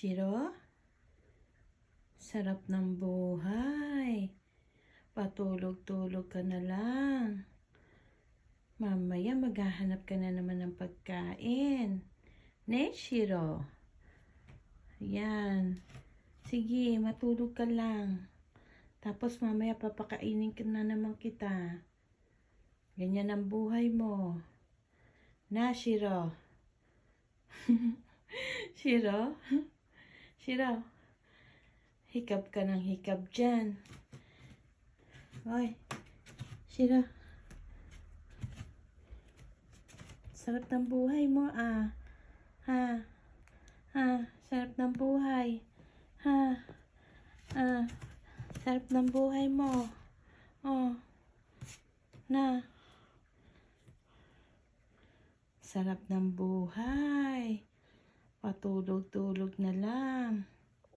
Shiro, sarap ng buhay. Patulog-tulog ka na lang. Mamaya maghahanap ka na naman ng pagkain. Ne, Shiro? Yan. Sige, matulog ka lang. Tapos mamaya papakainin ka na naman kita. Ganyan ang buhay mo. Na, Shiro? Shiro? Shiro? Hikab ka ng hikab dyan. Hoy, Shiro. Sarap ng buhay mo, ah. Ha? Ha? Sarap ng buhay. Ha? Ah. Sarap ng buhay mo. Oh. Na. Sarap ng buhay. Patulog-tulog na lang.